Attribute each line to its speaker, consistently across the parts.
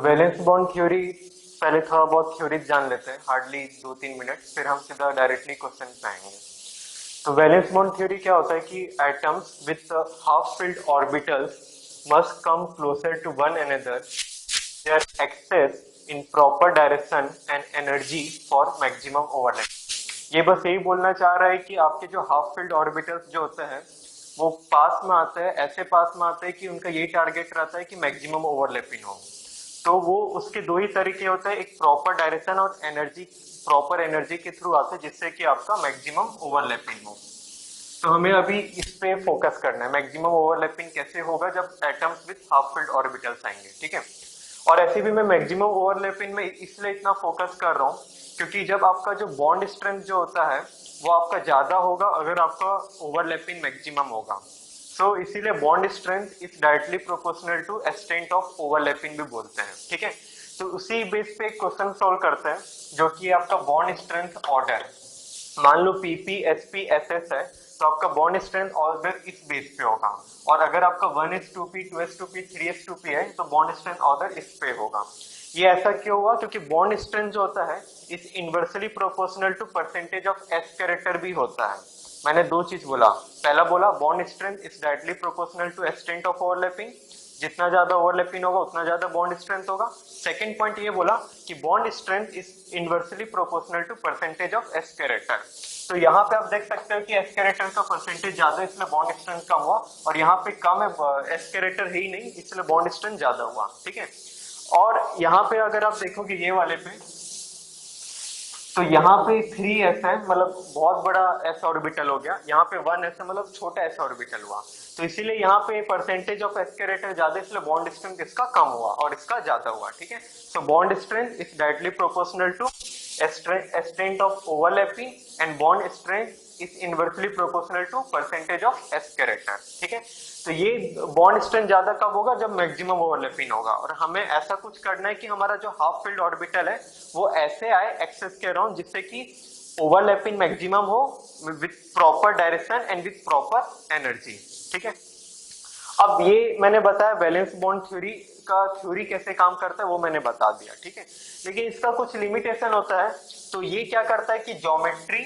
Speaker 1: Valence bond theory पहले थोड़ा बहुत थ्योरी जान लेते हैं, हार्डली 2-3 मिनट, फिर हम सीधा डायरेक्टली क्वेश्चन पे आएंगे। तो वैलेंस बॉन्ड थ्योरी क्या होता है कि atoms with half filled orbitals must come closer to one another, their axes in proper direction and energy for maximum overlap. ये बस यही बोलना चाह रहा है कि आपके जो हाफ फील्ड ऑर्बिटल्स जो होते हैं वो पास में आते हैं, ऐसे पास में आते हैं कि उनका यही टारगेट रहता है कि मैक्सिमम ओवरलैपिंग हो। तो वो उसके दो ही तरीके होते हैं, एक प्रॉपर डायरेक्शन और एनर्जी, प्रॉपर एनर्जी के थ्रू आते हैं जिससे कि आपका मैक्सिमम ओवरलैपिंग हो। तो हमें अभी इस पे फोकस करना है, मैक्सिमम ओवरलैपिंग कैसे होगा जब atoms with half field orbitals आएंगे, ठीक है। और ऐसे भी मैं मैक्सिमम ओवरलैपिंग में इसलिए इतना फोकस कर रहा हूँ क्योंकि जब आपका जो बॉन्ड स्ट्रेंथ जो होता है वो आपका ज्यादा होगा अगर आपका ओवरलैपिंग मैक्सिमम होगा। सो इसीलिए bond strength is directly proportional to extent of overlapping भी बोलते हैं, ठीक है। तो उसी बेस पे एक क्वेश्चन सॉल्व करते हैं जो कि आपका बॉन्ड स्ट्रेंथ ऑर्डर, मान लो पीपी एसपी एसएस है तो आपका बॉन्ड स्ट्रेंथ ऑर्डर इस बेस पे होगा। और अगर आपका 1s2p 2s2p 3s2p है तो बॉन्ड स्ट्रेंथ ऑर्डर इस पे होगा। ये ऐसा क्यों हुआ? क्योंकि बॉन्ड स्ट्रेंथ जो होता है इस inversely proportional to percentage of S character भी होता है। मैंने दो चीज बोला, पहला बोला bond strength is directly proportional to extent of overlapping, जितना ज्यादा ओवरलैपिंग होगा उतना ज्यादा बॉन्ड स्ट्रेंथ होगा। सेकंड पॉइंट ये बोला कि bond strength is inversely proportional to percentage of S character. तो यहाँ पे आप देख सकते हो कि एस कैरेक्टर का परसेंटेज ज्यादा है इसलिए बॉन्ड स्ट्रेंथ कम हुआ, और यहाँ पे कम है, एस कैरेक्टर है ही नहीं इसलिए बॉन्ड स्ट्रेंथ ज्यादा हुआ, ठीक है। और यहाँ पे अगर आप देखोगे ये वाले पे, तो यहाँ पे 3s है मतलब बहुत बड़ा s ऑर्बिटल हो गया, यहाँ पे 1s है मतलब छोटा s ऑर्बिटल हुआ। तो इसीलिए यहाँ पे परसेंटेज ऑफ s कैरेक्टर ज्यादा इसलिए बॉन्ड स्ट्रेंथ इसका कम हुआ और इसका ज्यादा हुआ, ठीक है। So bond strength is directly proportional to extent of overlapping and bond strength is inversely proportional to percentage of s character, ठीक है। तो ये बॉन्ड स्ट्रेंथ ज्यादा कब होगा? जब मैक्सिमम ओवरलैपिंग होगा। और हमें ऐसा कुछ करना है कि हमारा जो हाफ फील्ड ऑर्बिटल है वो ऐसे आए एक्सेस के अराउंड जिससे कि ओवरलैपिंग मैक्सिमम हो with proper direction and with proper energy, ठीक है। अब ये मैंने बताया वैलेंस बॉन्ड थ्योरी का, थ्योरी कैसे काम करता है वो मैंने बता दिया, ठीक है। लेकिन इसका कुछ लिमिटेशन होता है। तो ये क्या करता है कि ज्योमेट्री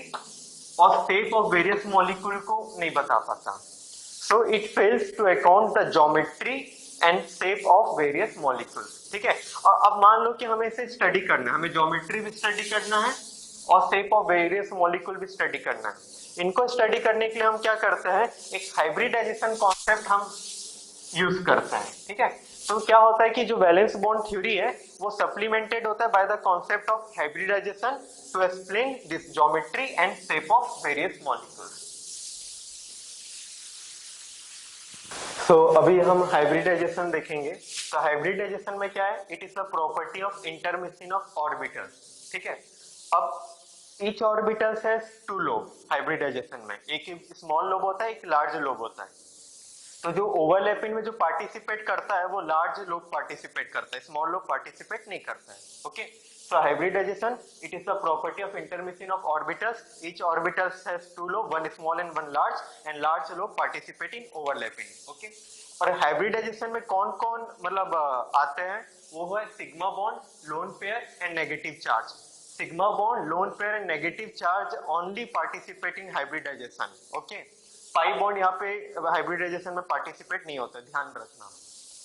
Speaker 1: और शेप ऑफ वेरियस मॉलिक्यूल को नहीं बता पाता। So it fails to account the geometry and shape of various molecule, ठीक है। और अब मान लो कि हमें इसे स्टडी करना है, हमें ज्योमेट्री भी स्टडी करना है और शेप ऑफ वेरियस मॉलिक्यूल भी स्टडी करना है। इनको स्टडी करने के लिए हम क्या करते हैं, एक हाइब्रिडाइजेशन कॉन्सेप्ट हम यूज करते हैं, ठीक है। तो क्या होता है कि जो वैलेंस बॉन्ड थ्योरी है वो सप्लीमेंटेड होता है by the concept of hybridization to explain this geometry and shape of various molecules. So अभी हम हाइब्रिडाइजेशन देखेंगे। तो हाइब्रिडाइजेशन में क्या है, it is the property of intermission of orbitals, ठीक है। अब each orbitals has two lobe hybridization में, एक स्मॉल लोब होता है एक लार्ज लोब होता है। तो जो ओवरलैपिंग में जो पार्टिसिपेट करता है वो लार्ज लोब पार्टिसिपेट करता है, स्मॉल लोब पार्टिसिपेट नहीं करता है, okay. So hybridisation it is the property of intermission of orbitals, each orbitals has two lobe, one small and one large, and large lobe participate in overlapping, okay. और hybridisation में कौन कौन मतलब आते हैं, वो है sigma bond, lone pair and negative charge. Sigma bond, lone pair and negative charge only participate in hybridisation, okay. Pi bond यहाँ पे हाइब्रिडाइजेशन में पार्टिसिपेट नहीं होता, ध्यान रखना,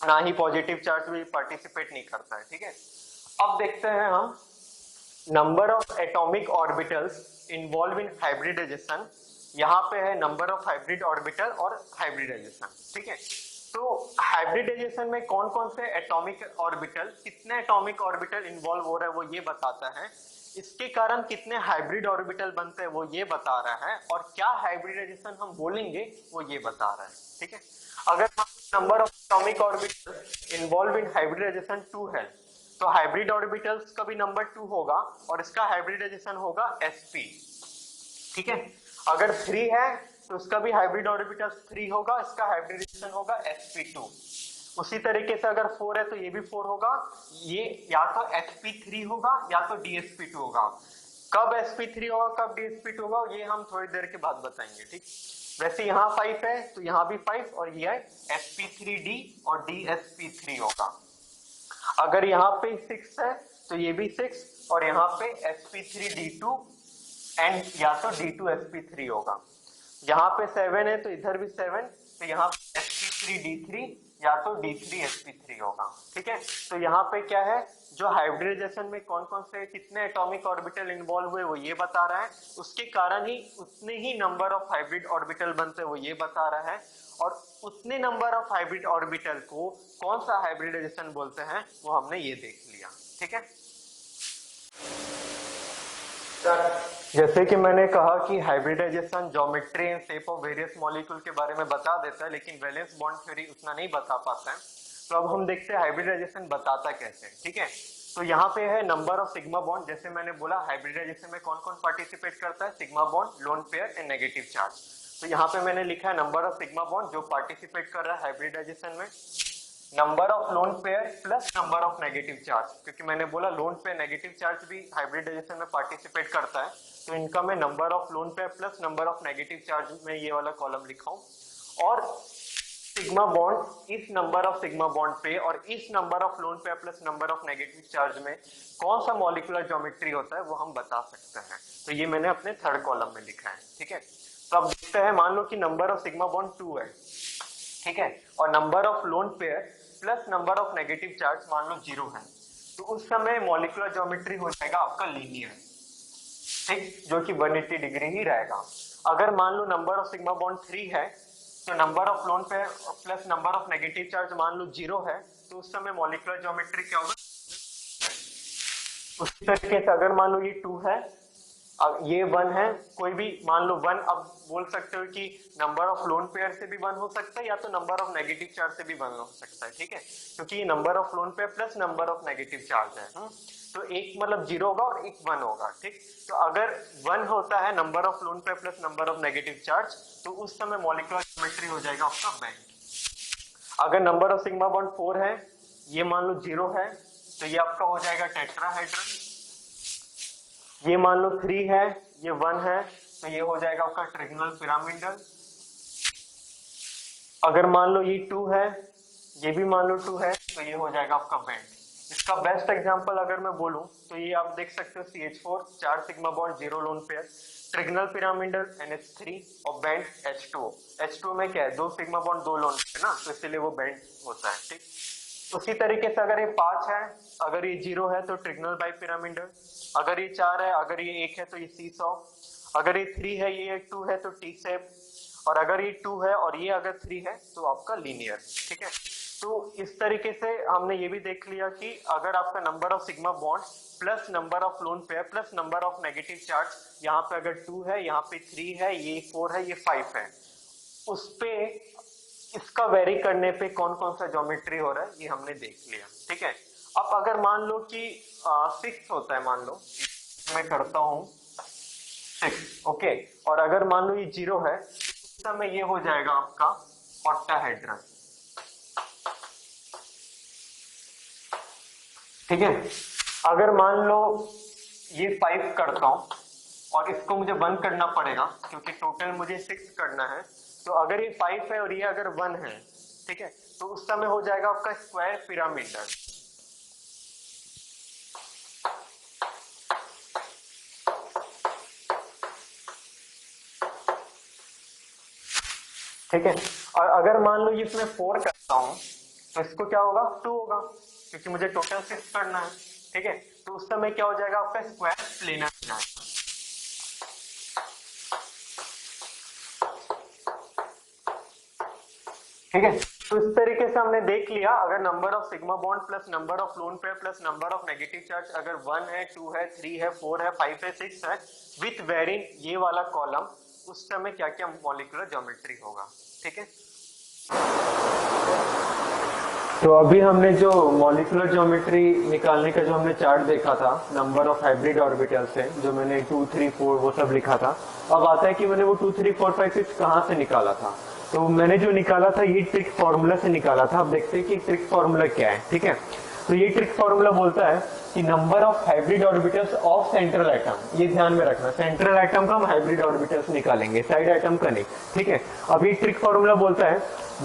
Speaker 1: ना ही पॉजिटिव चार्ज भी पार्टिसिपेट नहीं करता है, ठीक है। अब देखते हैं हम number of atomic orbitals involve in hybridisation. यहाँ पे है नंबर ऑफ हाइब्रिड ऑर्बिटल और हाइब्रिडाइजेशन, ठीक है। तो हाइब्रिडाइजेशन में कौन कौन से एटॉमिक ऑर्बिटल, कितने एटॉमिक ऑर्बिटल इन्वॉल्व हो रहा है वो ये बताता है, इसके कारण कितने हाइब्रिड ऑर्बिटल बनते हैं वो ये बता रहा है, और क्या हाइब्रिडाइजेशन हम बोलेंगे वो ये बता रहा है, ठीक है। अगर number of atomic orbital involve in hybridisation 2 है तो हाइब्रिड ऑर्बिटल्स का भी नंबर 2 होगा और इसका हाइब्रिडाइजेशन होगा sp, ठीक है। अगर 3 है तो उसका भी हाइब्रिड ऑर्बिटल 3 होगा, इसका हाइब्रिडाइजेशन होगा sp2। उसी तरीके से अगर 4 है तो ये भी 4 होगा, ये या तो sp3 होगा या तो dsp2 होगा। कब sp3 होगा कब dsp2 होगा ये हम थोड़ी देर के बाद बताएंगे, ठीक। वैसे यहाँ 5 है तो यहाँ भी 5 और ये है sp3d और dsp3 होगा। अगर यहाँ पे 6 है तो ये भी 6 और यहाँ पे sp3d2 एंड या तो d2sp3 होगा। यहाँ पे 7 है तो इधर भी 7, तो यहाँ पे sp3d3 या तो d3sp3 होगा। ठीक है, तो यहाँ पे क्या है, जो हाइब्रिडाइजेशन में कौन कौन से कितने एटॉमिक ऑर्बिटल इन्वॉल्व हुए वो ये बता रहा है, उसके कारण ही उतने ही नंबर ऑफ हाइब्रिड ऑर्बिटल बनते वो ये बता रहा है, और उतने नंबर ऑफ हाइब्रिड ऑर्बिटल को कौन सा हाइब्रिडाइजेशन बोलते हैं वो हमने ये देख लिया। ठीक है, जैसे कि मैंने कहा कि hybridisation geometry and shape of various molecule के बारे में बता देता है, लेकिन वैलेंस बॉन्ड थ्योरी उतना नहीं बता पाता है। तो अब हम देखते हैं हाइब्रिडाइजेशन बताता कैसे। ठीक है, तो यहाँ पे है नंबर ऑफ सिग्मा बॉन्ड। जैसे मैंने बोला हाइब्रिडाइजेशन में कौन कौन पार्टिसिपेट करता है, sigma bond, lone pair and negative charge. तो यहाँ पे मैंने लिखा है नंबर ऑफ सिग्मा बॉन्ड जो पार्टिसिपेट कर रहा है हाइब्रिडाइजेशन में, number of lone pair plus number of negative charge, क्योंकि मैंने बोला लोन पेयर नेगेटिव चार्ज भी हाइब्रिडाइजेशन में पार्टिसिपेट करता है, तो इनका मैं number of lone pair plus number of negative charge में ये वाला कॉलम लिखा हूं। और सिग्मा बॉन्ड इस नंबर ऑफ सिग्मा बॉन्ड पे और इस number of lone pair plus number of negative charge में कौन सा मॉलिक्यूलर ज्योमेट्री होता है वो हम बता सकते हैं। तो ये मैंने अपने थर्ड कॉलम में लिखा है। ठीक है, तो अब देखते हैं, मान लो कि नंबर ऑफ सिग्मा बॉन्ड 2 है, ठीक है, और number of lone pair plus number of negative charge मान लो 0 है, तो उस समय मॉलिक्यूलर ज्योमेट्री हो जाएगा आपका लीनियर, ठीक, जो कि 180 डिग्री ही रहेगा। अगर मान लो नंबर ऑफ सिग्मा बॉन्ड 3 है, तो number of lone pair plus number of negative charge मान लो 0 है, तो उस समय मॉलिक्यूलर ज्योमेट्री क्या होगा। उसी तरीके से अगर मान लो ये 2 है, अब ये 1 है, कोई भी मान लो 1, अब बोल सकते हो कि नंबर ऑफ लोन पेयर से भी 1 हो सकता है या तो नंबर ऑफ नेगेटिव चार्ज से भी 1 हो सकता है। ठीक है, क्योंकि ये number of lone pair plus number of negative charge है। तो एक मतलब 0 होगा और एक 1 होगा। ठीक, तो अगर 1 होता है number of lone pair plus number of negative charge, तो उस समय मॉलिक्यूलर ज्योमेट्री हो जाएगा आपका बैंड। अगर नंबर ऑफ सिग्मा बॉन्ड 4 है, ये मान लो 0 है, तो ये आपका हो जाएगा टेट्राहेड्रन। ये मान लो 3 है, ये 1 है, तो ये हो जाएगा आपका ट्रायंगुलर पिरामिडल। अगर मान लो ये 2 है, ये भी मान लो 2 है, तो ये हो जाएगा आपका बैंड। इसका बेस्ट एग्जांपल अगर मैं बोलूं तो ये आप देख सकते हो CH4 4 sigma bond 0 lone pair, triangular pyramidal NH3 और बैंड H2O। H2O में क्या है, 2 सिग्मा बॉन्ड 2 लोन है ना, तो इसलिए वो बैंड होता है। ठीक, उसी तरीके से अगर ये 5 है, अगर ये 0 है तो ट्रायंगुलर बाइपिरामिडल, अगर ये 4 है, अगर ये 1 है तो ये सीसॉ, अगर ये 3 है, ये 2 है तो टी शेप, और अगर ये 2 है और ये अगर 3 है तो आपका लीनियर। ठीक है, तो इस तरीके से हमने ये भी देख लिया कि अगर आपका number of sigma bond plus number of lone pair plus number of negative charge, यहाँ पे अगर 2 है, यहाँ पे 3 है, ये 4 है, ये 5 है, उस पे इसका वेरी करने पे कौन कौन सा ज्योमेट्री हो रहा है ये हमने देख लिया। ठीक है, अब अगर मान लो कि 6 होता है, मान लो मैं करता हूं 6, ओके, और अगर मान लो ये 0 है, उस समय ये हो जाएगा आपका ऑक्टाहेड्रन। ठीक है, अगर मान लो ये 5 करता हूं और इसको मुझे 1 करना पड़ेगा क्योंकि टोटल मुझे 6 करना है, तो अगर ये 5 है और ये अगर 1 है, ठीक है, तो उस समय हो जाएगा आपका स्क्वायर पिरामिडल। ठीक है, और अगर मान लो ये इसमें 4 करता हूं तो इसको क्या होगा, 2 होगा, क्योंकि मुझे टोटल 6 करना है। ठीक है, तो उस समय क्या हो जाएगा आपका स्क्वायर प्लेनर हो जाएगा। ठीक है, तो इस तरीके से हमने देख लिया, अगर number of sigma bond plus number of lone pair plus number of negative charge अगर 1 है, 2 है, 3 है, 4 है, 5 है, 6 है, विथ वेरिंग ये वाला कॉलम, उस समय क्या क्या मॉलिक्यूलर ज्योमेट्री होगा। ठीक है, तो अभी हमने जो मॉलिक्यूलर ज्योमेट्री निकालने का जो हमने चार्ट देखा था नंबर ऑफ हाइब्रिड ऑर्बिटल से, जो मैंने 2, 3, 4 वो सब लिखा था, अब आता है कि मैंने वो 2, 3, 4, 5, 6 कहाँ से निकाला था। तो मैंने जो निकाला था ये ट्रिक फॉर्मूला से निकाला था। अब देखते हैं कि ट्रिक फॉर्मूला क्या है। ठीक है, तो ये ट्रिक फॉर्मूला बोलता है कि number of hybrid orbitals of central atom, ये ध्यान में रखना, सेंट्रल एटम का हम हाइब्रिड ऑर्बिटल्स निकालेंगे, साइड एटम का नहीं। ठीक है, अब ये ट्रिक फॉर्मूला बोलता है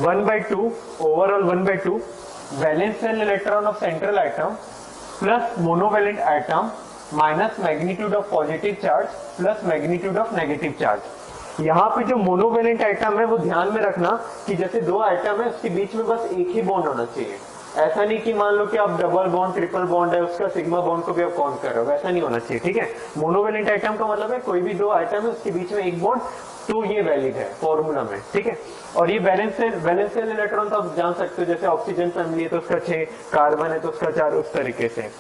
Speaker 1: 1/2 overall 1/2 valence shell electron of central atom plus monovalent atom minus magnitude of positive charge plus magnitude of negative charge. यहाँ पे जो मोनोवेलेंट एटम है वो ध्यान में रखना कि जैसे दो एटम है उसके बीच में बस एक ही बॉन्ड होना चाहिए। ऐसा नहीं कि मान लो कि आप डबल बॉन्ड ट्रिपल बॉन्ड है उसका सिग्मा बॉन्ड को भी आप काउंट कर रहे हो, ऐसा नहीं होना चाहिए, ठीक है। मोनोवेलेंट एटम का मतलब है कोई भी दो एटम है उसके बीच में एक बॉन्ड, तो ये वैलिड है फॉर्मूला में, ठीक है। और ये वैलेंस शेल इलेक्ट्रॉन तो आप जान सकते हो, जैसे ऑक्सीजन फैमिली है तो उसका 6, कार्बन है तो उसका 4, उस तरीके से।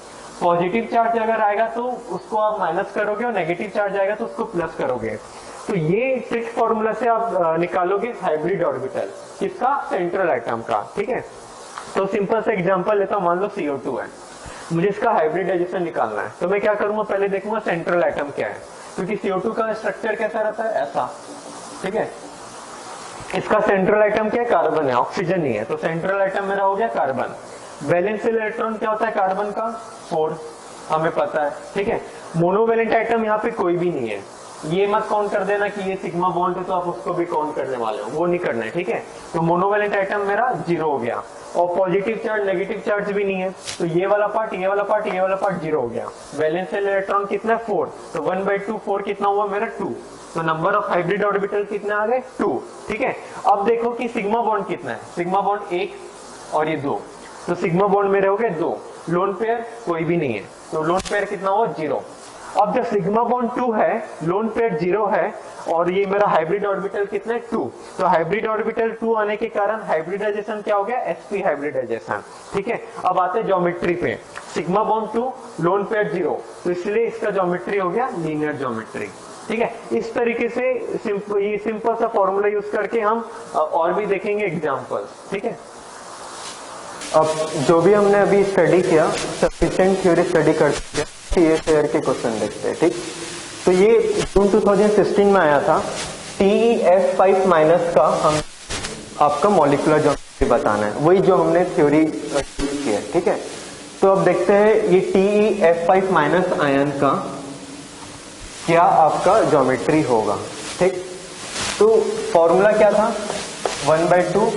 Speaker 1: पॉजिटिव चार्ज अगर आएगा तो उसको आप माइनस करोगे और नेगेटिव चार्ज आएगा तो उसको प्लस करोगे। तो ये ट्रिक फॉर्मूला से आप निकालोगे हाइब्रिड ऑर्बिटल किसका, सेंट्रल एटम का, ठीक है। तो सिंपल सा एग्जांपल लेता हूं, मान लो CO2 है, मुझे इसका हाइब्रिडाइजेशन निकालना है, तो मैं क्या करूंगा, पहले देखूंगा सेंट्रल एटम क्या है, क्योंकि CO2 का स्ट्रक्चर कैसा रहता है, ऐसा, ठीक है। इसका सेंट्रल एटम क्या है, कार्बन है, ऑक्सीजन नहीं है, तो सेंट्रल एटम मेरा हो गया कार्बन। वैलेंस इलेक्ट्रॉन क्या होता है कार्बन का, 4, हमें पता है, ठीक है। मोनोवेलेंट एटम यहाँ पे कोई भी नहीं है, ये मत काउंट कर देना कि ये सिग्मा बॉन्ड है तो आप उसको भी काउंट करने वाले हो, वो नहीं करना है, ठीक है। तो मोनोवेलेंट एटम मेरा 0 हो गया, और पॉजिटिव चार्ज नेगेटिव चार्ज भी नहीं है, तो ये वाला पार्ट, ये वाला पार्ट, ये वाला पार्ट 0 हो गया। वैलेंस इलेक्ट्रॉन कितना, 4, तो 1/2, 4 कितना हुआ मेरा, 2, तो नंबर ऑफ हाइब्रिड ऑर्बिटल कितना आ गए, 2, ठीक है। अब देखो कि सिग्मा बॉन्ड कितना है, सिग्मा बॉन्ड 1 और ये 2, तो सिग्मा बॉन्ड मेरे हो गए 2, लोन पेयर कोई भी नहीं है, तो लोन पेयर कितना हुआ, 0। अब जब सिग्मा बॉन्ड 2 है, लोन पेयर 0 है, और ये मेरा हाइब्रिड ऑर्बिटल कितना है, 2, तो हाइब्रिड ऑर्बिटल 2 आने के कारण हाइब्रिडाइजेशन क्या हो गया, sp हाइब्रिडाइजेशन, ठीक है। अब आते हैं ज्योमेट्री पे, सिग्मा बॉन्ड 2, लोन पेयर 0, तो इसलिए इसका ज्योमेट्री हो गया लीनियर ज्योमेट्री, ठीक है। इस तरीके से ये सिंपल सा फॉर्मूला यूज करके हम और भी देखेंगे एग्जाम्पल, ठीक है। अब जो भी हमने अभी स्टडी किया, सफिशिएंट थ्योरी स्टडी करते हैं, ये शेयर के क्वेश्चन देखते हैं, ठीक। तो ये जून 2016 में आया था, TeF5 माइनस का हम आपका मॉलिक्यूलर ज्योमेट्री बताना है, वही जो हमने थ्योरी की है, ठीक है। तो अब देखते हैं ये TeF5 माइनस आयन का क्या आपका ज्योमेट्री होगा, ठीक। तो फॉर्मूला क्या था, 1/2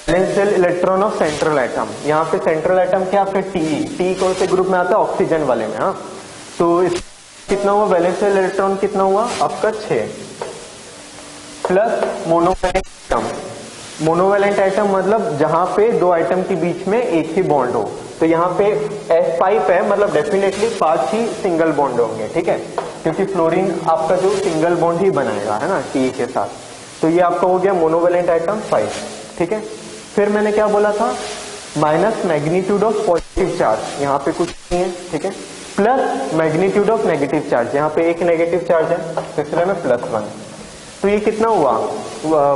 Speaker 1: valence shell electron of central atom, यहाँ पे सेंट्रल एटम क्या आपका Te कौन से ग्रुप में आता है, ऑक्सीजन वाले में, हाँ। तो इस कितना हुआ, वैलेंस शेल इलेक्ट्रॉन कितना हुआ आपका 6, plus monovalent atom, monovalent atom मतलब जहां पे दो एटम के बीच में एक ही बॉन्ड हो, तो यहाँ पे F5 है, मतलब डेफिनेटली 5 ही सिंगल बॉन्ड होंगे, ठीक है, क्योंकि फ्लोरीन आपका जो सिंगल बॉन्ड ही बनाएगा, है ना, Te के साथ। तो ये आपका हो गया मोनोवेलेंट एटम 5, ठीक है। फिर मैंने क्या बोला था, minus magnitude of positive charge, यहाँ पे कुछ नहीं है, ठीक है, plus magnitude of negative charge, यहाँ पे एक नेगेटिव चार्ज है, तो इसलिए में +1। तो ये कितना हुआ,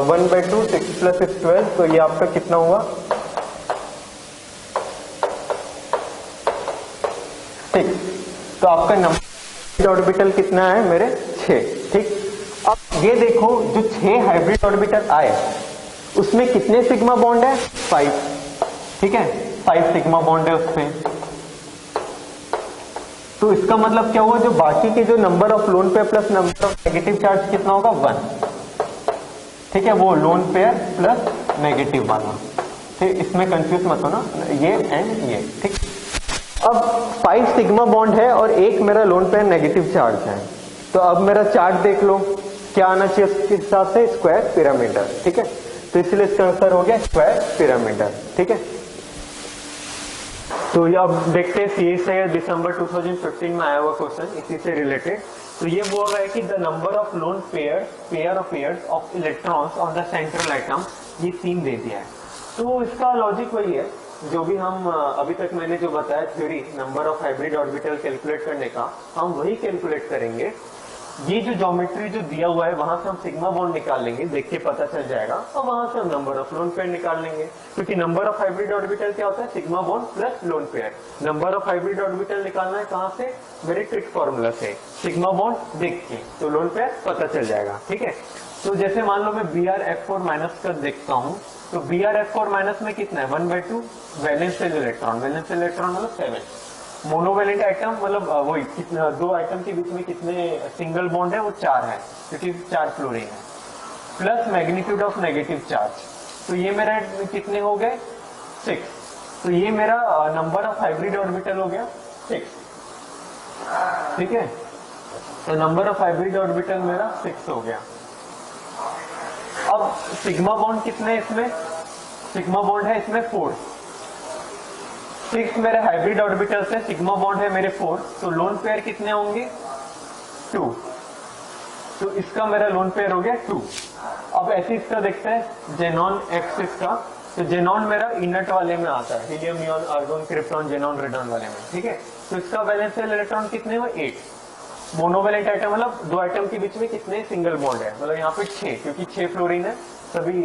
Speaker 1: 1/2, 6 + 6 12, तो ये आपका कितना हुआ, ठीक। तो आपका नंबर ऑर्बिटल कितना है मेरे, 6, ठीक। अब ये देखो जो 6 हाइब्रिड ऑर्बिटल आए उसमें कितने सिग्मा बॉन्ड है, 5, ठीक है, 5 सिग्मा बॉन्ड है उसमें। तो इसका मतलब क्या हुआ, जो बाकी के जो number of lone pair plus number of negative charge कितना होगा, 1, ठीक है, वो लोन पेयर प्लस नेगेटिव वाला, ठीक। इसमें कंफ्यूज मत होना, ये एंड ये, ठीक। अब 5 सिग्मा बॉन्ड है और एक मेरा लोन पेयर नेगेटिव चार्ज है, तो अब मेरा चार्ट देख लो क्या आना चाहिए, उसके हिसाब से स्क्वायर पिरामिडल, ठीक है। तो इसलिए इसका आंसर हो गया स्क्वायर पिरामिडल, ठीक है। तो ये अब देखते हैं सीए से दिसंबर 2015 में आया हुआ क्वेश्चन इसी से रिलेटेड। तो ये बोल रहा है कि the number of lone pair of pairs of electrons on the central atom, ये 3 दे दिया है। तो इसका लॉजिक वही है जो भी हम अभी तक मैंने जो बताया theory, number of hybrid orbital calculate करने का, हम वही कैलकुलेट करेंगे। ये जो ज्योमेट्री जो दिया हुआ है वहां से हम सिग्मा बॉन्ड निकाल लेंगे, देख के पता चल जाएगा, और वहां से हम नंबर ऑफ लोन पेयर निकाल लेंगे, क्योंकि नंबर ऑफ हाइब्रिड ऑर्बिटल क्या होता है, sigma bond plus lone pair. Number of hybrid orbital निकालना है कहां से, मेरे ट्रिक फॉर्मूला से, सिग्मा बॉन्ड देख के, तो लोन पेयर पता चल जाएगा, ठीक है। तो जैसे मान लो मैं Br(F4 माइनस का देखता हूँ, तो Br(F4 माइनस में कितना है, 1/2 valence shell electron, valence shell electron मतलब 7, मोनोवेलेंट आइटम मतलब वही कितना, दो आइटम के बीच में कितने सिंगल बॉन्ड है, वो 4 है, क्योंकि 4 फ्लोरीन है, plus magnitude of negative charge, तो ये मेरा कितने हो गए, 6, तो ये मेरा नंबर ऑफ हाइब्रिड ऑर्बिटल हो गया 6, ठीक है। तो नंबर ऑफ हाइब्रिड ऑर्बिटल मेरा 6 हो गया। अब सिग्मा बॉन्ड कितने इसमें, सिग्मा बॉन्ड है इसमें 4, 6 मेरे हाइब्रिड ऑर्बिटल्स है, सिग्मा बॉन्ड है मेरे 4, तो लोन पेयर कितने होंगे 2, तो इसका मेरा लोन पेयर हो गया 2। अब ऐसे इसका देखते हैं जेनॉन एक्सिस का, तो जेनॉन मेरा इनट वाले में आता है, helium neon argon krypton xenon radon वाले में, ठीक है। तो इसका वैलेंशियल इलेक्ट्रॉन कितने हुए 8, मोनोवैलेंट आइटम मतलब दो आइटम के बीच में कितने सिंगल बॉन्ड है, मतलब यहाँ पे 6, क्योंकि 6 फ्लोरीन है, सभी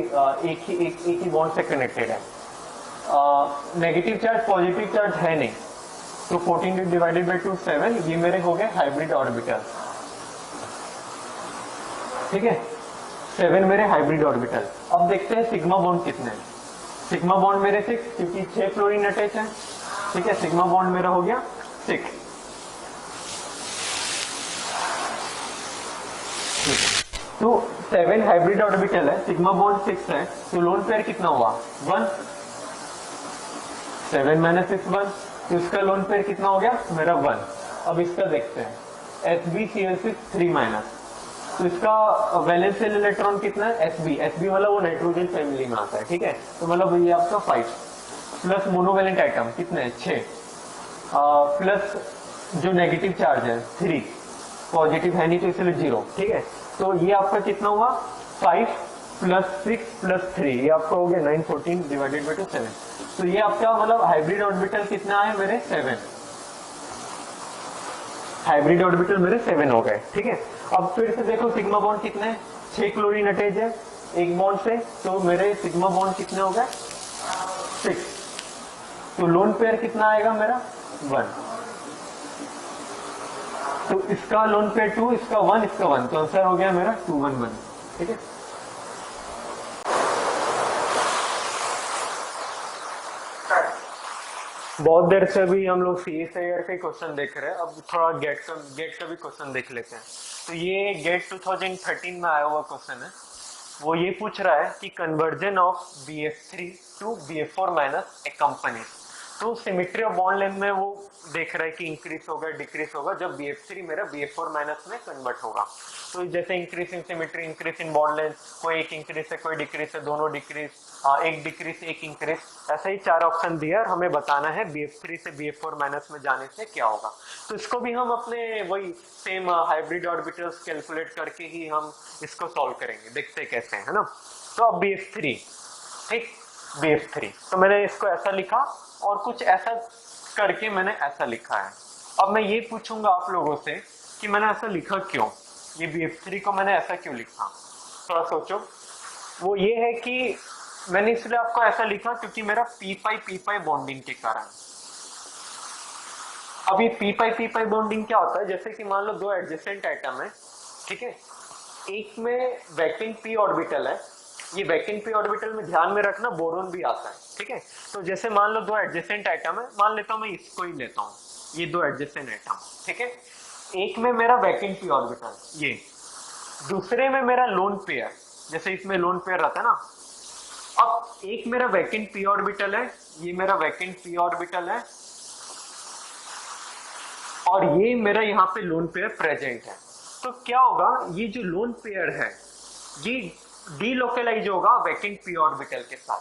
Speaker 1: एक ही बॉन्ड से कनेक्टेड है। नेगेटिव चार्ज पॉजिटिव चार्ज है नहीं, तो 14 डिवाइडेड बाई 2 7, ये मेरे हो गए हाइब्रिड ऑर्बिटल, ठीक है, 7 मेरे हाइब्रिड ऑर्बिटल। अब देखते हैं सिग्मा बॉन्ड कितने हैं, सिग्मा बॉन्ड मेरे 6, क्योंकि 6 फ्लोरीन अटैच है, ठीक है, सिग्मा बॉन्ड मेरा हो गया 6। तो 7 हाइब्रिड ऑर्बिटल है, सिग्मा बॉन्ड 6 है, तो लोन पेयर कितना हुआ 1, 7 माइनस 6 1, तो इसका लोन पेयर कितना हो गया मेरा 1। अब इसका देखते हैं SbCl6 3 माइनस, तो इसका वैलेंशियल इलेक्ट्रॉन कितना है Sb मतलब वो नाइट्रोजन फैमिली में आता है, ठीक है, तो मतलब ये आपका 5 प्लस मोनोवैलेंट आइटम कितने 6 प्लस जो नेगेटिव चार्ज है 3, पॉजिटिव है नहीं तो इसलिए 0, ठीक है। तो ये आपका कितना हुआ 5 प्लस 6 प्लस 3, ये आपका हो गया 9 14 डिवाइडेड बाई 7, तो ये आपका मतलब हाइब्रिड ऑर्बिटल कितना है मेरे 7, हाइब्रिड ऑर्बिटल मेरे 7 हो गए, ठीक है। अब फिर से देखो सिग्मा बॉन्ड कितने 6 क्लोरीन अटैच है एक बॉन्ड से, तो मेरे सिग्मा बॉन्ड कितने हो गए 6, तो लोन पेयर कितना आएगा मेरा 1, तो इसका लोन पेयर 2, इसका 1, इसका 1, तो आंसर हो गया मेरा 2 1 1, ठीक है। बहुत देर से अभी हम लोग CSIR के क्वेश्चन देख रहे हैं, अब थोड़ा गेट का भी क्वेश्चन देख लेते हैं। तो ये गेट 2013 में आया हुआ क्वेश्चन है, वो ये पूछ रहा है कि conversion of BF3 to BF4 minus accompany, तो सिमेट्री ऑफ बॉन्ड लेंथ में वो देख रहा है कि इंक्रीज होगा डिक्रीज होगा जब BF3 मेरा BF4 माइनस में कन्वर्ट होगा। तो जैसे increase in symmetry, increase in bond length, कोई एक इंक्रीज है कोई डिक्रीज है, दोनों डिक्रीज, एक डिक्रीज एक इंक्रीज, ऐसे ही 4 ऑप्शन दिया और हमें बताना है BF3 से BF4 माइनस में जाने से क्या होगा। तो इसको भी हम अपने वही सेम हाइब्रिड ऑर्बिटल्स कैलकुलेट करके ही हम इसको सॉल्व करेंगे, देखते कैसे है ना। तो अब BF3, ठीक, BF3, तो मैंने इसको ऐसा लिखा और कुछ ऐसा करके मैंने ऐसा लिखा है। अब मैं ये पूछूंगा आप लोगों से कि मैंने ऐसा लिखा क्यों, ये BF3 को मैंने ऐसा क्यों लिखा, थोड़ा सोचो। वो ये है कि मैंने इसलिए आपको ऐसा लिखा क्योंकि मेरा p5 बॉन्डिंग के कारण। अब ये p5 बॉन्डिंग क्या होता है, जैसे कि मान लो दो एडजेसेंट आइटम है, ठीक है, एक में वैकेंट p ऑर्बिटल है, ये वैकेंट p ऑर्बिटल में ध्यान में रखना बोरोन भी आता है, ठीक है। तो जैसे मान लो दो एडजेसेंट आइटम है, मान लेता हूं मैं इसको ही लेता हूं, ये दो एडजेसेंट आइटम, ठीक है, एक में मेरा वैकेंट p ऑर्बिटल, ये दूसरे में मेरा लोन पेयर, जैसे इसमें लोन पेयर रहता है ना। अब एक मेरा वैकेंट p ऑर्बिटल है, ये मेरा वैकेंट p ऑर्बिटल है, और ये मेरा यहाँ पे लोन पेयर प्रेजेंट है। तो क्या होगा, ये जो लोन पेयर है ये डीलोकलाइज होगा वैकेंट p ऑर्बिटल के साथ,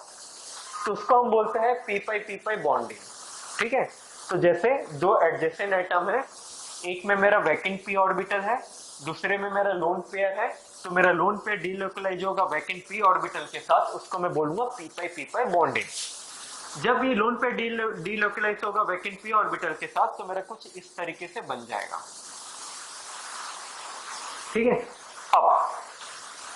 Speaker 1: तो उसको हम बोलते हैं p5 बॉन्डिंग, ठीक है। तो जैसे दो एडजेसेंट आइटम है, एक में मेरा वैकेंट p ऑर्बिटल है, दूसरे में मेरा लोन पेयर है, तो मेरा लोन पेयर डीलोकलाइज होगा वैकेंट p ऑर्बिटल के साथ, उसको मैं बोलूंगा p5 बॉन्डिंग। जब ये लोन पेयर डीलोकलाइज होगा वैकेंट p ऑर्बिटल के साथ, तो मेरा कुछ इस तरीके से बन जाएगा, ठीक है। अब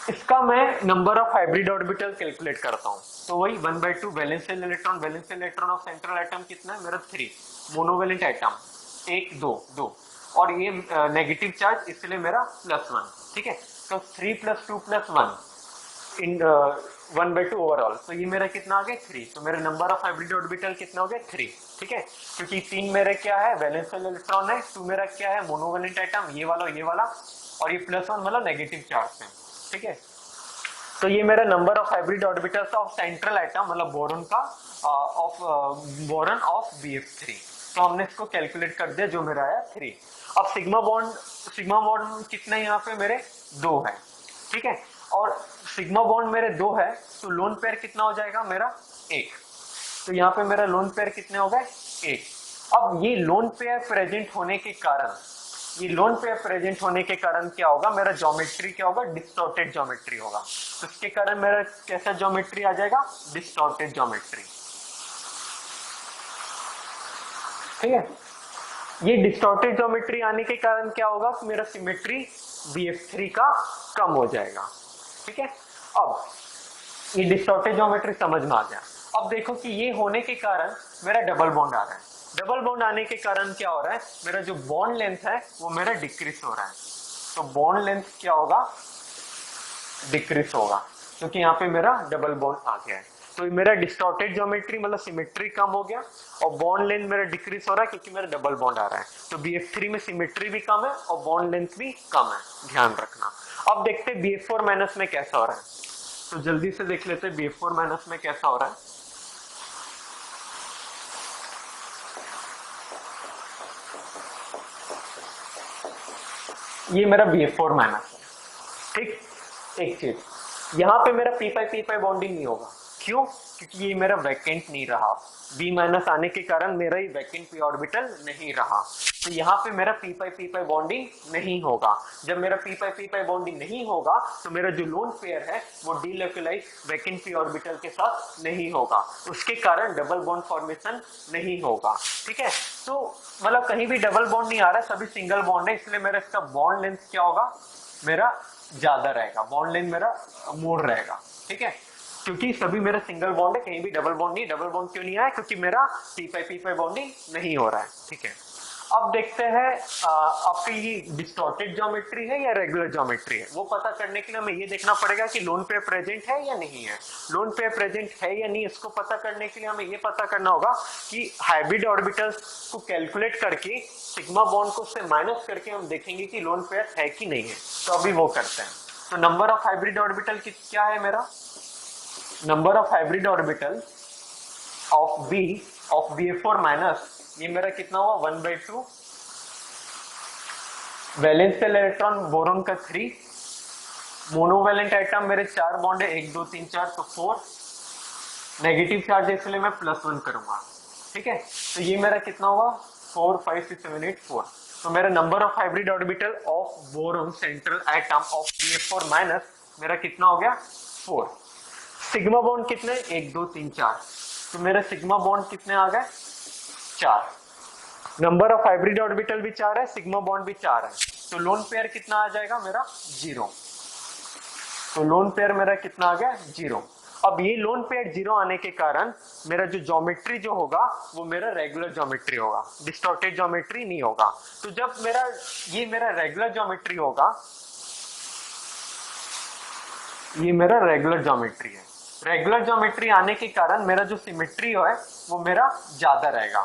Speaker 1: इसका मैं number of hybrid orbital calculate करता हूं, तो वही 1/2 वैलेंशियल इलेक्ट्रॉन ऑफ सेंट्रल एटम कितना है मेरा 3, मोनोवैलेंट आइटम 1 2 2, और ये नेगेटिव चार्ज इसलिए मेरा +1, ठीक है। तो 3 + 2 + 1 इन 1/2 ओवरऑल, तो ये मेरा कितना आ गया 3, तो मेरा नंबर ऑफ हाइब्रिड ऑर्बिटल कितना हो गया 3, ठीक है। क्योंकि 3 मेरे क्या है वैलेंशियल इलेक्ट्रॉन है, 2 मेरा क्या है मोनोवैलेंट आइटम, ये वाला, और ये +1 मतलब नेगेटिव चार्ज है, ठीक है। तो ये मेरा number of hybrid orbitals of central atom मतलब बोरॉन का ऑफ बोरॉन ऑफ BF3। तो हमने इसको कैलकुलेट कर दिया, जो मेरा आया 3। अब सिग्मा बॉन्ड कितने यहाँ पे मेरे 2 है, ठीक है, और सिग्मा बॉन्ड मेरे 2 है, तो लोन पेयर कितना हो जाएगा मेरा 1। तो यहाँ पे मेरा लोन पेयर कितने हो गए 1। अब ये लोन पेयर प्रेजेंट होने के कारण क्या होगा, मेरा ज्योमेट्री क्या होगा, डिस्टॉर्टेड ज्योमेट्री होगा। तो इसके कारण मेरा कैसा ज्योमेट्री आ जाएगा, डिस्टॉर्टेड ज्योमेट्री, ठीक है। ये डिस्टॉर्टेड ज्योमेट्री आने के कारण क्या होगा कि मेरा सिमेट्री BF3 का कम हो जाएगा, ठीक है। अब ये डिस्टॉर्टेड ज्योमेट्री समझ में आ गया। अब देखो कि ये होने के कारण मेरा डबल बॉन्ड आ रहा है। डबल बॉन्ड आने के कारण क्या हो रहा है, मेरा जो बॉन्ड लेंथ है वो मेरा डिक्रीज हो रहा है। तो बॉन्ड लेंथ क्या होगा, डिक्रीज होगा, क्योंकि यहाँ पे मेरा डबल बॉन्ड आ गया है। तो मेरा डिस्टॉर्टेड ज्योमेट्री मतलब सिमेट्री कम हो गया, और बॉन्ड लेंथ मेरा डिक्रीज हो रहा है क्योंकि मेरा डबल बॉन्ड आ रहा है। तो BF3 में सिमेट्री भी कम है और बॉन्ड लेंथ भी कम है, ध्यान रखना। अब देखते हैं BF4 माइनस में कैसा हो रहा है। तो जल्दी से देख लेते हैं BF4 माइनस में कैसा हो रहा है। ये मेरा BF4 माइनस है, ठीक। एक चीज यहाँ पे मेरा p5 बॉन्डिंग नहीं होगा, क्यों, क्योंकि ये मेरा वैकेंट नहीं रहा। B माइनस आने के कारण मेरा ये वैकेंट p ऑर्बिटल नहीं रहा, तो यहाँ पे मेरा p5 बॉन्डिंग नहीं होगा। जब मेरा p5 बॉन्डिंग नहीं होगा तो मेरा जो लोन पेयर है वो डीलोकलाइज वैकेंट p ऑर्बिटल के साथ नहीं होगा, उसके कारण डबल बॉन्ड फॉर्मेशन नहीं होगा, ठीक है। तो मतलब कहीं भी डबल बॉन्ड नहीं आ रहा है, सभी सिंगल बॉन्ड है, इसलिए मेरा इसका बॉन्ड लेंथ क्या होगा, मेरा ज्यादा रहेगा, बॉन्ड लेंथ मेरा मोर रहेगा, ठीक है, क्योंकि सभी मेरा सिंगल बॉन्ड है, कहीं भी डबल बॉन्ड नहीं। डबल बॉन्ड क्यों नहीं आया, क्योंकि मेरा p5 बॉन्डिंग नहीं हो रहा है, ठीक है। अब देखते हैं आपकी ये डिस्टॉर्टेड ज्योमेट्री है या रेगुलर ज्योमेट्री है। वो पता करने के लिए हमें ये देखना पड़ेगा कि लोन पेयर प्रेजेंट है या नहीं है। लोन पेयर प्रेजेंट है या नहीं, इसको पता करने के लिए हमें ये पता करना होगा कि हाइब्रिड ऑर्बिटल्स को कैलकुलेट करके सिग्मा बॉन्ड को उससे माइनस करके हम देखेंगे कि लोन पेयर है कि नहीं है। तो अभी वो करते हैं। तो नंबर ऑफ हाइब्रिड ऑर्बिटल क्या है मेरा, number of hybrid orbital of BF4 minus, ये मेरा कितना हुआ 1/2। वैलेंस सेल इलेक्ट्रॉन बोरॉन का 3, मोनोवैलेंट आइटम मेरे 4 बॉन्ड है 1 2 3 4, तो 4। नेगेटिव चार्ज है इसलिए मैं +1 करूंगा, ठीक है। तो ये मेरा कितना हुआ 4 5 6 7 8 4। तो मेरा number of hybrid orbital of boron central atom of BF4 minus मेरा कितना हो गया 4। सिग्मा बॉन्ड कितने 1 2 3 4, तो मेरे सिग्मा बॉन्ड कितने आ गए 4। नंबर ऑफ हाइब्रिड ऑर्बिटल भी 4 है, सिग्मा बॉन्ड भी 4 है, तो लोन पेयर कितना आ जाएगा मेरा 0। तो लोन पेयर मेरा कितना आ गया 0। अब ये लोन पेयर 0 आने के कारण मेरा जो ज्योमेट्री जो होगा वो मेरा रेगुलर ज्योमेट्री होगा, डिस्टॉर्टेड ज्योमेट्री नहीं होगा। तो जब मेरा रेगुलर ज्योमेट्री होगा, ये मेरा रेगुलर ज्योमेट्री है। रेगुलर ज्योमेट्री आने के कारण मेरा जो सिमेट्री है वो मेरा ज्यादा रहेगा,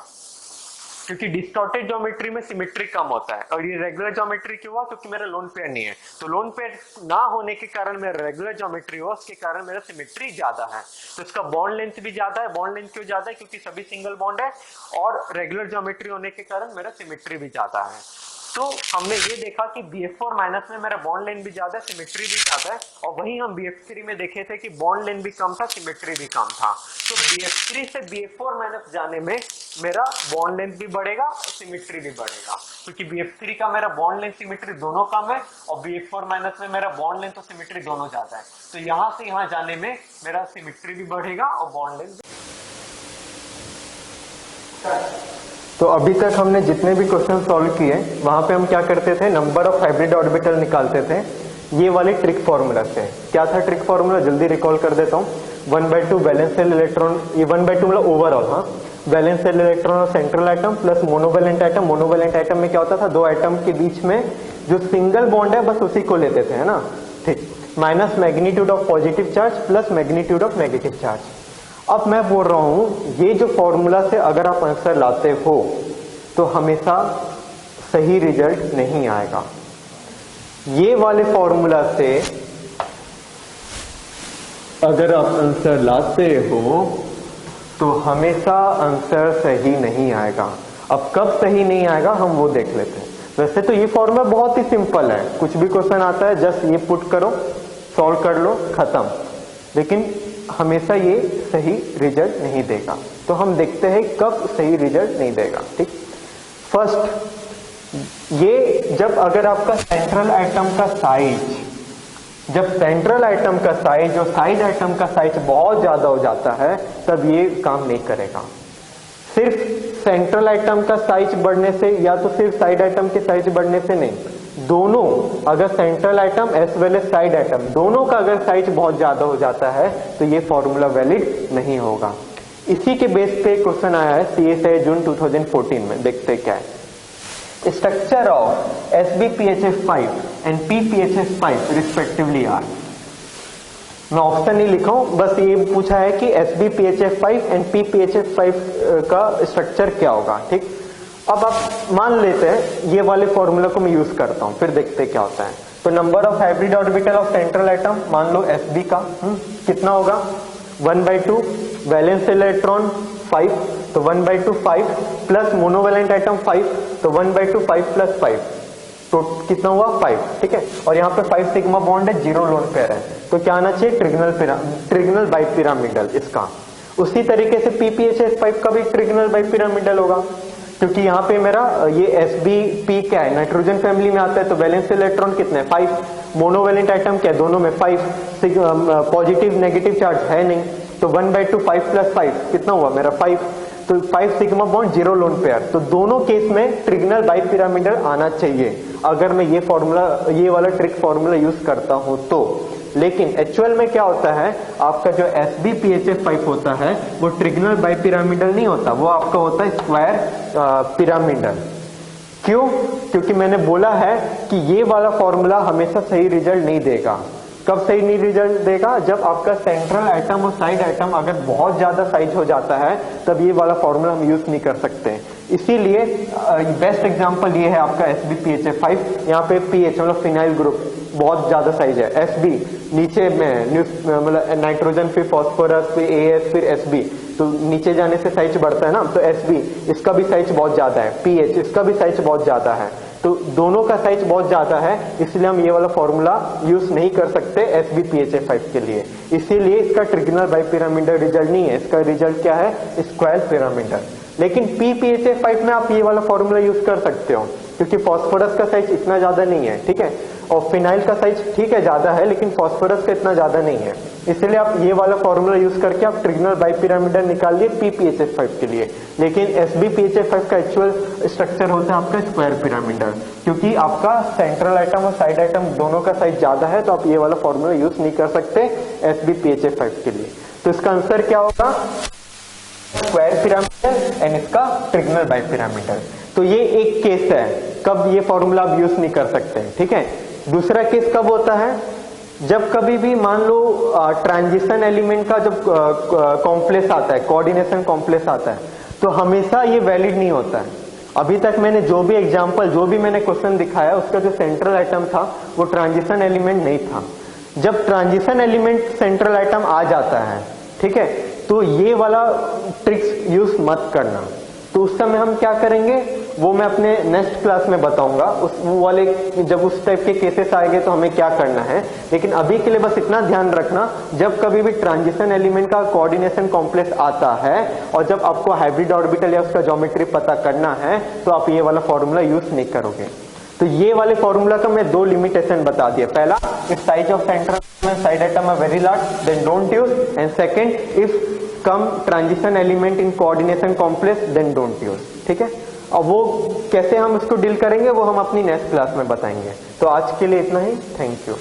Speaker 1: क्योंकि डिस्टॉर्टेड ज्योमेट्री में सिमेट्री कम होता है। और ये रेगुलर ज्योमेट्री क्यों हुआ, क्योंकि मेरा लोन पेयर नहीं है। तो लोन पेयर ना होने के कारण मेरा रेगुलर ज्योमेट्री हुआ, उसके कारण मेरा सिमेट्री ज्यादा है। तो इसका बॉन्ड लेंथ भी ज्यादा है। बॉन्ड लेंथ क्यों ज्यादा है, क्योंकि सभी सिंगल बॉन्ड है, और रेगुलर ज्योमेट्री होने के कारण मेरा सिमेट्री भी ज्यादा है। तो हमने ये देखा कि BF4 माइनस में मेरा बॉन्ड लेंथ भी ज्यादा है, सिमेट्री भी ज्यादा है, और वहीं हम BF3 में देखे थे कि बॉन्ड लेंथ भी कम था, सिमेट्री भी कम था। तो BF3 से BF4 माइनस जाने में मेरा बॉन्ड लेंथ भी बढ़ेगा और सिमेट्री भी बढ़ेगा, क्योंकि BF3 का मेरा बॉन्ड लेंथ सिमेट्री दोनों कम है, और BF4 माइनस में मेरा बॉन्ड लेंथ और सिमेट्री दोनों ज्यादा है। तो यहाँ से यहाँ जाने में मेरा सिमेट्री भी बढ़ेगा और बॉन्ड लेंथ भी। तो अभी तक हमने जितने भी क्वेश्चन सॉल्व किए वहां पे हम क्या करते थे, नंबर ऑफ हाइब्रिड ऑर्बिटल निकालते थे ये वाले ट्रिक फॉर्मूला से। क्या था ट्रिक फॉर्मूला, जल्दी रिकॉल कर देता हूँ। 1/2 वैलेंस शेल इलेक्ट्रॉन, ये 1/2 मतलब ओवरऑल, हाँ, वैलेंस शेल इलेक्ट्रॉन और central atom plus monovalent atom. Monovalent atom में क्या होता था, 2 एटम के बीच में जो सिंगल बॉन्ड है बस उसी को लेते थे, है ना, ठीक। Minus magnitude of positive charge plus magnitude of negative charge. अब मैं बोल रहा हूं ये जो फॉर्मूला से अगर आप आंसर लाते हो तो हमेशा सही रिजल्ट नहीं आएगा। ये वाले फॉर्मूला से अगर आप आंसर लाते हो तो हमेशा आंसर सही नहीं आएगा। अब कब सही नहीं आएगा हम वो देख लेते हैं। वैसे तो ये फॉर्मूला बहुत ही सिंपल है, कुछ भी क्वेश्चन आता है जस्ट ये पुट करो, सॉल्व कर लो, खत्म। लेकिन हमेशा ये सही रिजल्ट नहीं देगा। तो हम देखते हैं कब सही रिजल्ट नहीं देगा। ठीक, फर्स्ट ये जब अगर आपका सेंट्रल एटम का साइज, जब सेंट्रल एटम का साइज और साइड एटम का साइज बहुत ज्यादा हो जाता है तब ये काम नहीं करेगा। सिर्फ सेंट्रल एटम का साइज बढ़ने से या तो सिर्फ साइड एटम के साइज बढ़ने से नहीं, दोनों, अगर central atom as well as side atom दोनों का अगर साइज बहुत ज्यादा हो जाता है तो ये फॉर्मूला वैलिड नहीं होगा। इसी के बेस पे क्वेश्चन आया है CSI जून 2014 में। देखते क्या है। Structure of SbPHF5 and PPHF5 respectively are, मैं ऑप्शन नहीं लिखा हूं, बस ये पूछा है कि SbPHF5 एंड PPHF5 का स्ट्रक्चर क्या होगा। ठीक, अब आप मान लेते हैं ये वाले फॉर्मूला को मैं यूज करता हूं, फिर देखते क्या होता है। तो number of hybrid orbital of central atom मान लो Sb का कितना होगा 1/2, वैलेंस इलेक्ट्रॉन 5 तो 1/2 5 प्लस मोनोवैलेंट एटम 5 तो 1/2 5 प्लस 5 तो कितना हुआ 5। ठीक है, और यहाँ पे 5 सिग्मा बॉन्ड है, 0 लोन पेयर है, तो क्या आना चाहिए ट्रिगनल बाइपिरामिडल इसका। उसी तरीके से PPHF5 का भी ट्रिगनल बाइपिरामिडल होगा, क्योंकि यहाँ पे मेरा ये Sbp क्या है, नाइट्रोजन फैमिली में आता है, तो वैलेंस इलेक्ट्रॉन कितने 5, मोनोवैलेंट एटम क्या है, दोनों में 5, पॉजिटिव नेगेटिव चार्ज है नहीं, तो 1/2 5 प्लस 5 कितना हुआ मेरा 5, तो 5 सिग्मा बॉन्ड 0 लोन पेयर, तो दोनों केस में ट्रिगनल बाइपिरामिडल आना चाहिए अगर मैं ये फॉर्मूला, ये वाला ट्रिक फॉर्मूला यूज करता हूं तो। लेकिन एक्चुअल में क्या होता है, आपका जो SbPHF5 होता है वो ट्रिगनल बाइपिरामिडल नहीं होता, वो आपका होता है स्क्वायर पिरामिडल। क्यों? क्योंकि मैंने बोला है कि ये वाला फॉर्मूला हमेशा सही रिजल्ट नहीं देगा। कब सही नहीं रिजल्ट देगा, जब आपका सेंट्रल एटम और साइड एटम अगर बहुत ज्यादा साइज हो जाता है तब ये वाला फॉर्मूला हम यूज नहीं कर सकते। इसीलिए बेस्ट एग्जांपल ये है आपका SbPHF5, यहाँ पे पीएच मतलब फिनाइल ग्रुप बहुत ज्यादा साइज है, Sb नीचे में मतलब नाइट्रोजन फिर फॉस्फोरस फिर AS फिर Sb, तो नीचे जाने से साइज बढ़ता है ना, तो Sb इसका भी साइज बहुत ज्यादा है, PH इसका भी साइज बहुत ज्यादा है, तो दोनों का साइज बहुत ज्यादा है, इसलिए हम ये वाला फॉर्मूला यूज नहीं कर सकते SbPHF5 के लिए। इसीलिए इसका ट्रिगनल बाइपिरामिडल रिजल्ट नहीं है, इसका रिजल्ट क्या है स्क्वायर पिरामिडल। लेकिन PPHF5 में आप ये वाला फॉर्मूला यूज कर सकते हो, क्योंकि फॉस्फोरस का साइज इतना ज्यादा नहीं है, ठीक है, और फिनाइल का साइज ठीक है ज्यादा है, लेकिन फॉस्फोरस का इतना ज्यादा नहीं है, इसलिए आप ये वाला फॉर्मूला यूज करके आप ट्रिगनल बाइपिरामिडल निकालिए PPHF5 के लिए। लेकिन SbPHF5 का एक्चुअल स्ट्रक्चर होता है आपका स्क्वायर पिरामिडल, क्योंकि आपका सेंट्रल एटम और साइड एटम दोनों का साइज ज्यादा है, तो आप ये वाला फॉर्मूला यूज नहीं कर सकते SbPHF5 के लिए। तो इसका आंसर क्या होगा स्क्वायर पिरामिडल एंड इसका ट्रिगनल बाइपिरामिडल। तो ये एक केस है कब ये फॉर्मूला आप यूज नहीं कर सकते, ठीक है। दूसरा केस कब होता है, जब कभी भी मान लो ट्रांजिशन एलिमेंट का जब कॉम्प्लेक्स आता है, कोऑर्डिनेशन कॉम्प्लेक्स आता है, तो हमेशा ये वैलिड नहीं होता है। अभी तक मैंने जो भी एग्जांपल, जो भी मैंने क्वेश्चन दिखाया, उसका जो सेंट्रल एटम था वो ट्रांजिशन एलिमेंट नहीं था। जब ट्रांजिशन एलिमेंट सेंट्रल एटम आ जाता है, ठीक है, तो ये वाला ट्रिक्स यूज मत करना। तो उस समय हम क्या करेंगे वो मैं अपने नेक्स्ट क्लास में बताऊंगा, उस वो वाले जब उस टाइप के केसेस आएंगे तो हमें क्या करना है। लेकिन अभी के लिए बस इतना ध्यान रखना, जब कभी भी ट्रांजिशन एलिमेंट का कोऑर्डिनेशन कॉम्प्लेक्स आता है और जब आपको हाइब्रिड ऑर्बिटल या उसका ज्योमेट्री पता करना है तो आप ये वाला फॉर्मूला यूज नहीं करोगे। तो ये वाले फॉर्मूला का मैं दो लिमिटेशन बता दिया। पहला, if size of central side atom are very large then don't use, and second, if come transition element in coordination complex then don't use, ठीक है। अब वो कैसे हम इसको डील करेंगे वो हम अपनी नेक्स्ट क्लास में बताएंगे। तो आज के लिए इतना ही, थैंक यू।